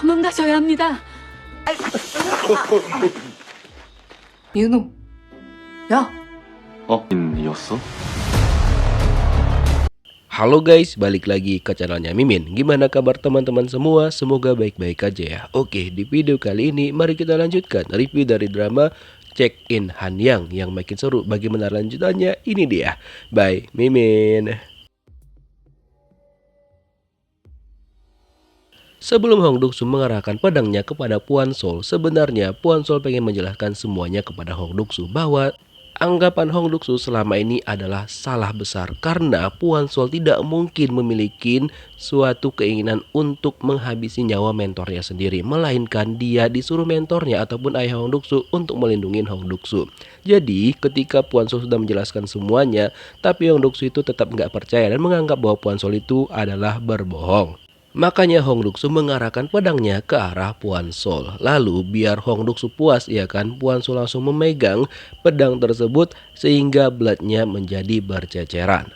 도망가셔야 합니다. 윤호, 야. 인이었어? Halo guys, balik lagi ke channelnya Mimin. Gimana kabar teman-teman semua? Semoga baik-baik aja ya. Oke, di video kali ini mari kita lanjutkan review dari drama Check In Hanyang yang makin seru. Bagaimana lanjutannya? Ini dia. Bye Mimin. Sebelum Hong Duk-soo mengarahkan pedangnya kepada Puan Sol, sebenarnya Puan Sol pengen menjelaskan semuanya kepada Hong Duk-soo bahwa anggapan Hong Duk-soo selama ini adalah salah besar karena Puan Sol tidak mungkin memiliki suatu keinginan untuk menghabisi nyawa mentornya sendiri, melainkan dia disuruh mentornya ataupun ayah Hong Duk-soo untuk melindungi Hong Duk-soo. Jadi ketika Puan Sol sudah menjelaskan semuanya, tapi Hong Duk-soo itu tetap nggak percaya dan menganggap bahwa Puan Sol itu adalah berbohong. Makanya Hong Duk-soo mengarahkan pedangnya ke arah Puan Sol. Lalu biar Hong Duk-soo puas, ya kan, Puan Sol langsung memegang pedang tersebut sehingga bladnya menjadi berceceran.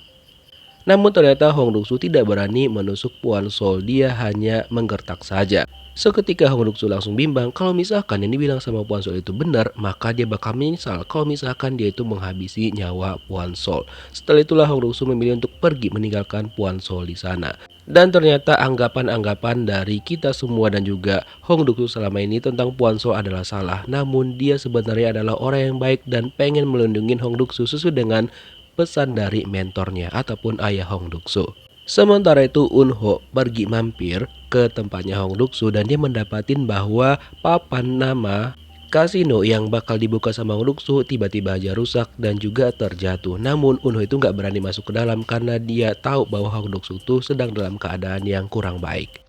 Namun ternyata Hong Duk-soo tidak berani menusuk Puan Sol, dia hanya menggertak saja. Seketika Hong Duk-soo langsung bimbang, kalau misalkan yang dibilang sama Puan Sol itu benar, maka dia bakal menyesal kalau misalkan dia itu menghabisi nyawa Puan Sol. Setelah itulah Hong Duk-soo memilih untuk pergi meninggalkan Puan Sol di sana. Dan ternyata anggapan-anggapan dari kita semua dan juga Hong Duk-soo selama ini tentang Puan Sol adalah salah. Namun dia sebenarnya adalah orang yang baik dan pengen melindungi Hong Duk-soo sesuai dengan pesan dari mentornya ataupun ayah Hong Duk-soo. Sementara itu Eun-ho pergi mampir ke tempatnya Hong Duk-soo dan dia mendapatin bahwa papan nama kasino yang bakal dibuka sama Hong Duk-soo tiba-tiba aja rusak dan juga terjatuh. Namun Eun-ho itu nggak berani masuk ke dalam karena dia tahu bahwa Hong Duk-soo itu sedang dalam keadaan yang kurang baik.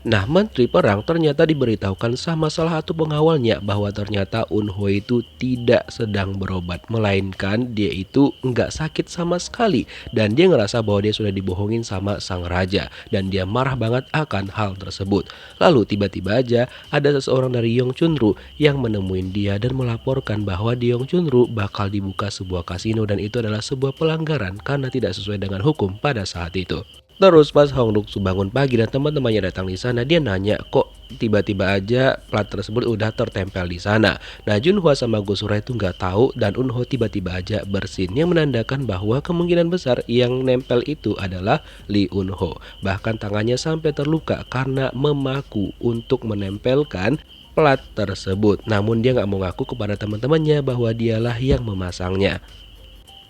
Nah, Menteri Perang ternyata diberitahukan sama salah satu pengawalnya bahwa ternyata Eun-ho itu tidak sedang berobat, melainkan dia itu nggak sakit sama sekali dan dia ngerasa bahwa dia sudah dibohongin sama sang raja dan dia marah banget akan hal tersebut. Lalu tiba-tiba aja ada seseorang dari Yong Chunru yang menemuin dia dan melaporkan bahwa di Yong Chunru bakal dibuka sebuah kasino dan itu adalah sebuah pelanggaran karena tidak sesuai dengan hukum pada saat itu. Terus pas Hong Duk-soo bangun pagi dan teman-temannya datang di sana, dia nanya kok tiba-tiba aja plat tersebut udah tertempel di sana. Nah, Junhwa sama Gosura itu nggak tahu dan Eun-ho tiba-tiba aja bersin yang menandakan bahwa kemungkinan besar yang nempel itu adalah Lee Eun-ho. Bahkan tangannya sampai terluka karena memaku untuk menempelkan plat tersebut. Namun dia nggak mau ngaku kepada teman-temannya bahwa dialah yang memasangnya.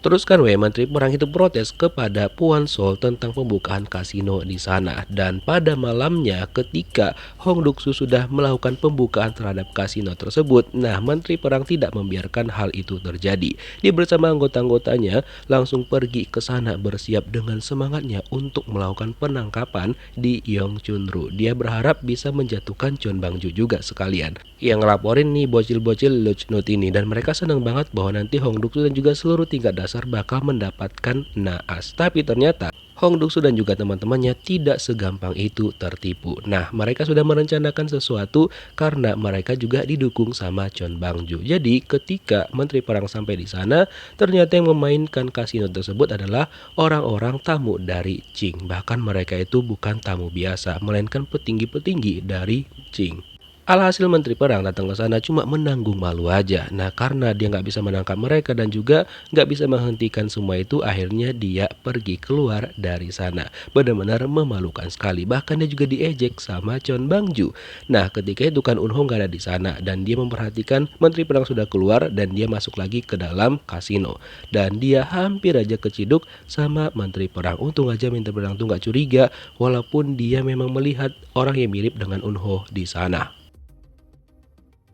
Terus kan Menteri Perang itu protes kepada Puan Sol tentang pembukaan kasino di sana. Dan pada malamnya ketika Hong Duk-soo sudah melakukan pembukaan terhadap kasino tersebut, nah Menteri Perang tidak membiarkan hal itu terjadi. Dia bersama anggota-anggotanya langsung pergi ke sana bersiap dengan semangatnya untuk melakukan penangkapan di Yong Chunru. Dia berharap bisa menjatuhkan Chon Bang-ju juga sekalian. Yang ngelaporin nih bocil-bocil Luchnut ini dan mereka senang banget bahwa nanti Hong Duk-soo dan juga seluruh tingkat dasar bakal mendapatkan naas. Tapi ternyata Hong Duk-soo dan juga teman-temannya tidak segampang itu tertipu. Nah, mereka sudah merencanakan sesuatu karena mereka juga didukung sama Chon Bang-ju. Jadi ketika Menteri Perang sampai di sana, ternyata yang memainkan kasino tersebut adalah orang-orang tamu dari Qing. Bahkan mereka itu bukan tamu biasa, melainkan petinggi-petinggi dari Qing. Alhasil Menteri Perang datang ke sana cuma menanggung malu aja. Nah, karena dia nggak bisa menangkap mereka dan juga nggak bisa menghentikan semua itu, akhirnya dia pergi keluar dari sana. Benar-benar memalukan sekali. Bahkan dia juga diejek sama Chon Bang-ju. Nah, ketika itu kan Eun-ho nggak ada di sana dan dia memperhatikan Menteri Perang sudah keluar dan dia masuk lagi ke dalam kasino. Dan dia hampir aja keciduk sama Menteri Perang. Untung aja Menteri Perang tuh nggak curiga walaupun dia memang melihat orang yang mirip dengan Eun-ho di sana.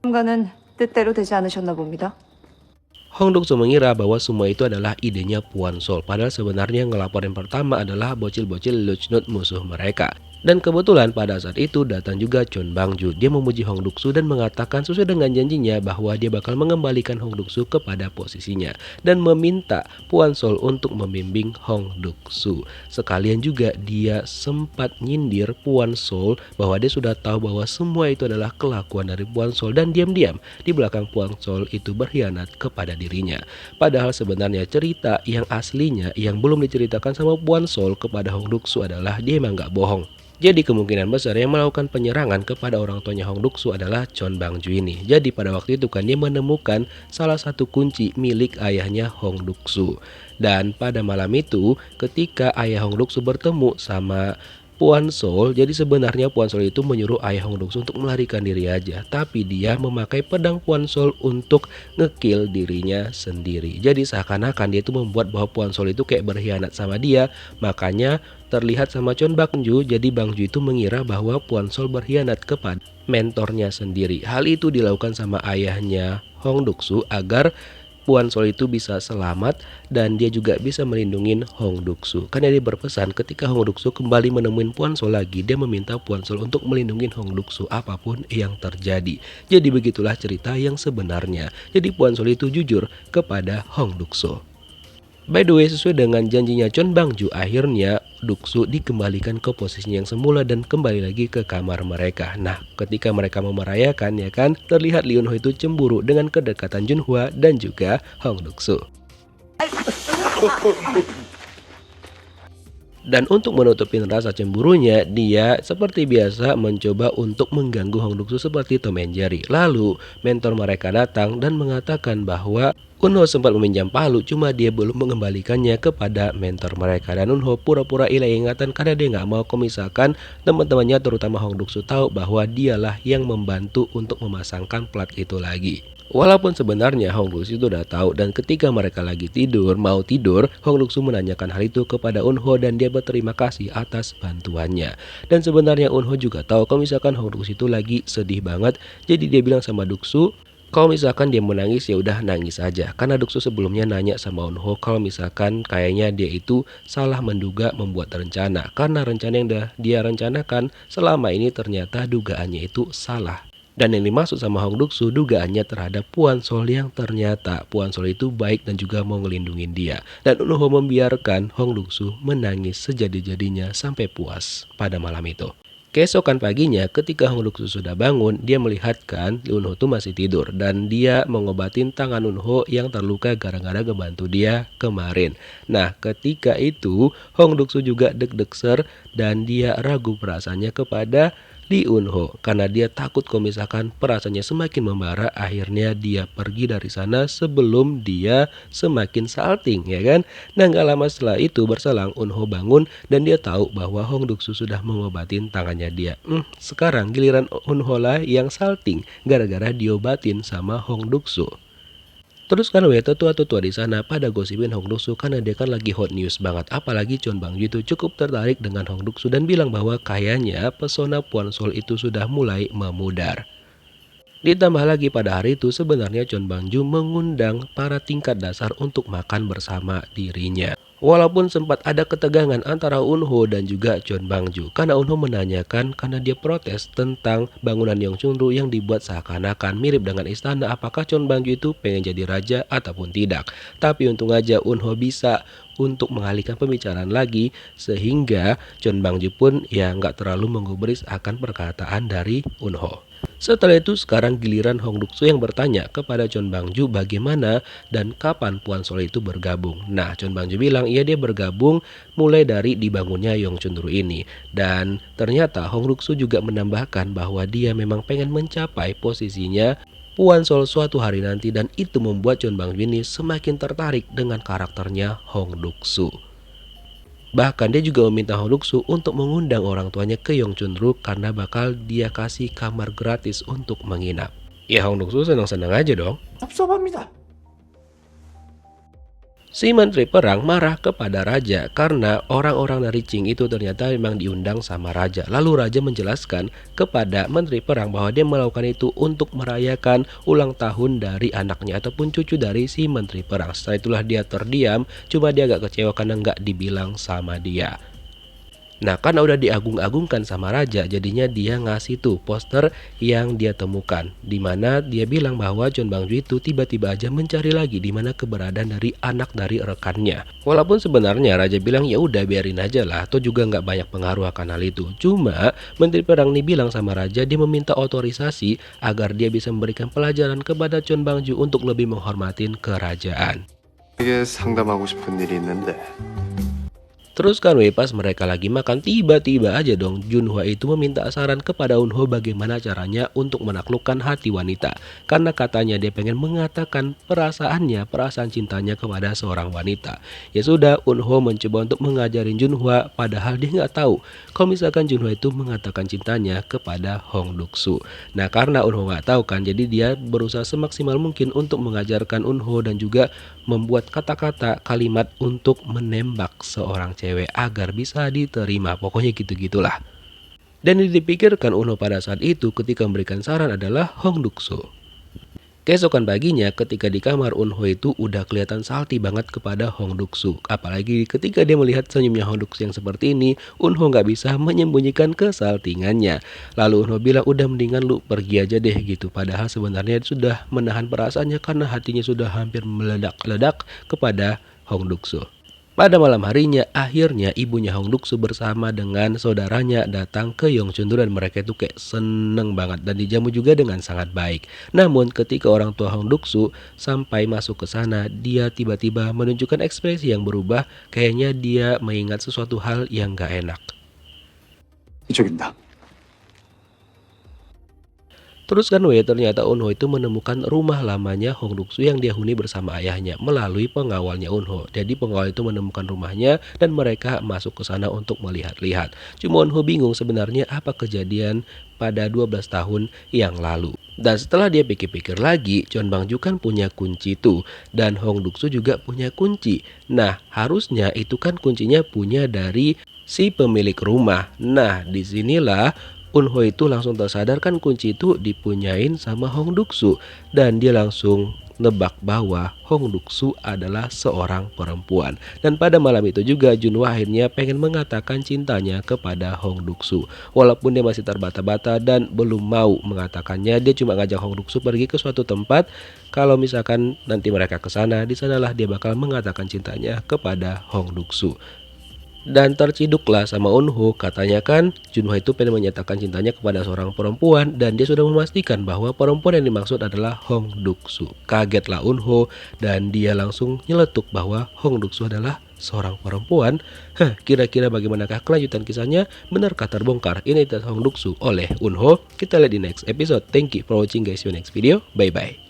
가는 뜻대로 되지 않으셨나 봅니다. Hong Duk-soo mengira bahwa semua itu adalah idenya Puan Sol, padahal sebenarnya yang ngelaporin pertama adalah bocil-bocil Luchnut musuh mereka. Dan kebetulan pada saat itu datang juga Chon Bang-ju. Dia memuji Hong Duk-soo dan mengatakan sesuai dengan janjinya bahwa dia bakal mengembalikan Hong Duk-soo kepada posisinya dan meminta Puan Sol untuk membimbing Hong Duk-soo. Sekalian juga dia sempat nyindir Puan Sol bahwa dia sudah tahu bahwa semua itu adalah kelakuan dari Puan Sol dan diam-diam di belakang Puan Sol itu berkhianat kepada dirinya. Padahal sebenarnya cerita yang aslinya yang belum diceritakan sama Puan Sol kepada Hong Duk-soo adalah dia emang gak bohong. Jadi kemungkinan besar yang melakukan penyerangan kepada orang tuanya Hong Duk-soo adalah Chon Bang-ju ini. Jadi pada waktu itu kan dia menemukan salah satu kunci milik ayahnya Hong Duk-soo. Dan pada malam itu ketika ayah Hong Duk-soo bertemu sama Puan Sol, jadi sebenarnya Puan Sol itu menyuruh ayah Hong Duk-soo untuk melarikan diri aja, tapi dia memakai pedang Puan Sol untuk ngekill dirinya sendiri. Jadi seakan-akan dia itu membuat bahwa Puan Sol itu kayak berkhianat sama dia, makanya terlihat sama Chon Bang-ju. Jadi Bang-ju itu mengira bahwa Puan Sol berkhianat kepada mentornya sendiri. Hal itu dilakukan sama ayahnya Hong Duk-soo agar Puan Sol itu bisa selamat dan dia juga bisa melindungi Hong Duk-soo. Karena dia berpesan ketika Hong Duk-soo kembali menemuin Puan Sol lagi, dia meminta Puan Sol untuk melindungi Hong Duk-soo apapun yang terjadi. Jadi begitulah cerita yang sebenarnya. Jadi Puan Sol itu jujur kepada Hong Duk-soo. By the way, sesuai dengan janjinya Chon Bang-ju, akhirnya Duk-soo dikembalikan ke posisinya yang semula dan kembali lagi ke kamar mereka. Nah, ketika mereka mau merayakan ya kan, terlihat Lee Eun-ho itu cemburu dengan kedekatan Junhwa dan juga Hong Duk-soo. Dan untuk menutupin rasa cemburunya, dia seperti biasa mencoba untuk mengganggu Hong Duk-soo seperti Tom and Jerry. Lalu mentor mereka datang dan mengatakan bahwa Eun-ho sempat meminjam palu, cuma dia belum mengembalikannya kepada mentor mereka. Dan Eun-ho pura-pura hilang ingatan karena dia nggak mau kalau misalkan teman-temannya terutama Hong Duk-soo tahu bahwa dialah yang membantu untuk memasangkan plat itu lagi. Walaupun sebenarnya Hong Duk-soo itu udah tahu, dan ketika mereka lagi mau tidur, Hong Duk-soo menanyakan hal itu kepada Eun-ho dan dia berterima kasih atas bantuannya. Dan sebenarnya Eun-ho juga tahu kalau misalkan Hong Duk-soo itu lagi sedih banget, jadi dia bilang sama Duk-soo kalau misalkan dia mau nangis ya udah nangis aja. Karena Duk-soo sebelumnya nanya sama Eun-ho kalau misalkan kayaknya dia itu salah menduga membuat rencana, karena rencana yang udah dia rencanakan selama ini ternyata dugaannya itu salah. Dan yang dimaksud sama Hong Duk-soo dugaannya terhadap Puan Sol yang ternyata Puan Sol itu baik dan juga mau ngelindungin dia. Dan Eun-ho membiarkan Hong Duk-soo menangis sejadi-jadinya sampai puas pada malam itu. Keesokan paginya ketika Hong Duk-soo sudah bangun, dia melihat kan Eun-ho tuh masih tidur dan dia mengobatin tangan Eun-ho yang terluka gara-gara ngebantu dia kemarin. Nah, ketika itu Hong Duk-soo juga deg-degser dan dia ragu perasaannya kepada Lee Eun-ho karena dia takut kalau misalkan perasaannya semakin membara, akhirnya dia pergi dari sana sebelum dia semakin salting ya kan. Nah, gak lama setelah itu berselang Eun-ho bangun dan dia tahu bahwa Hong Duk-soo sudah mengobatin tangannya dia. Sekarang giliran Eun-ho lah yang salting gara-gara diobatin sama Hong Duk-soo. Terus kan tetua-tetua di sana pada gosipin Hong Duk-soo karena dia kan lagi hot news banget. Apalagi Chon Bang-ju itu cukup tertarik dengan Hong Duk-soo dan bilang bahwa kayaknya pesona Puan Sol itu sudah mulai memudar. Ditambah lagi pada hari itu sebenarnya Chon Bang-ju mengundang para tingkat dasar untuk makan bersama dirinya. Walaupun sempat ada ketegangan antara Eun-ho dan juga Chon Bang-ju karena Eun-ho menanyakan karena dia protes tentang bangunan Yeongchunru yang dibuat seakan-akan mirip dengan istana, apakah Chon Bang-ju itu pengen jadi raja ataupun tidak. Tapi untung aja Eun-ho bisa untuk mengalihkan pembicaraan lagi sehingga Chon Bang-ju pun ya nggak terlalu menggubris akan perkataan dari Eun-ho. Setelah itu sekarang giliran Hong Duk-soo yang bertanya kepada Chon Bang-ju bagaimana dan kapan Puan Sol itu bergabung. Nah, Chon Bang-ju bilang iya dia bergabung mulai dari dibangunnya Yeongchunru ini. Dan ternyata Hong Duk-soo juga menambahkan bahwa dia memang pengen mencapai posisinya Puan Sol suatu hari nanti, dan itu membuat Chon Bang-ju ini semakin tertarik dengan karakternya Hong Duk-soo. Bahkan dia juga meminta Hong Duk-soo untuk mengundang orang tuanya ke Yeongchunru karena bakal dia kasih kamar gratis untuk menginap. Ya Hong Duk-soo senang-senang aja dong. 섭섭합니다. Si menteri perang marah kepada raja karena orang-orang dari Qing itu ternyata memang diundang sama raja. Lalu raja menjelaskan kepada menteri perang bahwa dia melakukan itu untuk merayakan ulang tahun dari anaknya ataupun cucu dari si menteri perang. Setelah itulah dia terdiam, cuma dia agak kecewa karena nggak dibilang sama dia. Nah, karena udah diagung-agungkan sama raja, jadinya dia ngasih tuh poster yang dia temukan, dimana dia bilang bahwa Chon Bang-ju itu tiba-tiba aja mencari lagi dimana keberadaan dari anak dari rekannya. Walaupun sebenarnya raja bilang ya udah biarin aja lah, atau juga nggak banyak pengaruh akan hal itu. Cuma menteri perang nih bilang sama raja, dia meminta otorisasi agar dia bisa memberikan pelajaran kepada Chon Bang-ju untuk lebih menghormatin kerajaan. 이게 상담하고 싶은 일이 있는데. Terus kan weh, pas mereka lagi makan, tiba-tiba aja dong Junhwa itu meminta saran kepada Eunho bagaimana caranya untuk menaklukkan hati wanita. Karena katanya dia pengen mengatakan perasaan cintanya kepada seorang wanita. Ya sudah, Eunho mencoba untuk mengajarin Junhwa, padahal dia nggak tahu kalau misalkan Junhwa itu mengatakan cintanya kepada Hong Duk-soo. Nah, karena Eunho nggak tahu kan, jadi dia berusaha semaksimal mungkin untuk mengajarkan Eunho dan juga membuat kata-kata kalimat untuk menembak seorang cewek agar bisa diterima. Pokoknya gitu-gitulah. Dan yang dipikirkan Eunho pada saat itu ketika memberikan saran adalah Hong Duk-soo. Keesokan paginya ketika di kamar, Eunho itu udah kelihatan salty banget kepada Hong Duk-soo. Apalagi ketika dia melihat senyumnya Hong Duk-soo yang seperti ini, Eunho nggak bisa menyembunyikan kesaltingannya. Lalu Eunho bilang udah mendingan lu pergi aja deh gitu. Padahal sebenarnya dia sudah menahan perasaannya karena hatinya sudah hampir meledak-ledak kepada Hong Duk-soo. Pada malam harinya, akhirnya ibunya Hong Duk-soo bersama dengan saudaranya datang ke Yeongchun-do dan mereka itu kayak seneng banget dan dijamu juga dengan sangat baik. Namun ketika orang tua Hong Duk-soo sampai masuk ke sana, dia tiba-tiba menunjukkan ekspresi yang berubah, kayaknya dia mengingat sesuatu hal yang gak enak. 이쪽입니다. Terus kan weh, ternyata Eunho itu menemukan rumah lamanya Hong Duk-soo yang dia huni bersama ayahnya melalui pengawalnya Eunho. Jadi pengawal itu menemukan rumahnya dan mereka masuk ke sana untuk melihat-lihat. Cuma Eunho bingung sebenarnya apa kejadian pada 12 tahun yang lalu. Dan setelah dia pikir-pikir lagi, Chon Bang-ju kan punya kunci tuh dan Hong Duk-soo juga punya kunci. Nah, harusnya itu kan kuncinya punya dari si pemilik rumah. Nah, disinilah Eunho itu langsung tersadarkan kunci itu dipunyain sama Hong Duk-soo dan dia langsung nebak bahwa Hong Duk-soo adalah seorang perempuan. Dan pada malam itu juga Junhwa akhirnya pengen mengatakan cintanya kepada Hong Duk-soo. Walaupun dia masih terbata-bata dan belum mau mengatakannya, dia cuma ngajak Hong Duk-soo pergi ke suatu tempat. Kalau misalkan nanti mereka ke sana, di sanalah dia bakal mengatakan cintanya kepada Hong Duk-soo. Dan terciduklah sama Eunho, katanya kan Junhwa itu pengen menyatakan cintanya kepada seorang perempuan dan dia sudah memastikan bahwa perempuan yang dimaksud adalah Hong Duk-soo. Kagetlah Eunho dan dia langsung nyeletuk bahwa Hong Duk-soo adalah seorang perempuan. Kira-kira bagaimanakah kelanjutan kisahnya? Benarkah terbongkar identitas Hong Duk-soo oleh Eunho? Kita lihat di next episode. Thank you for watching guys, see you next video. Bye bye.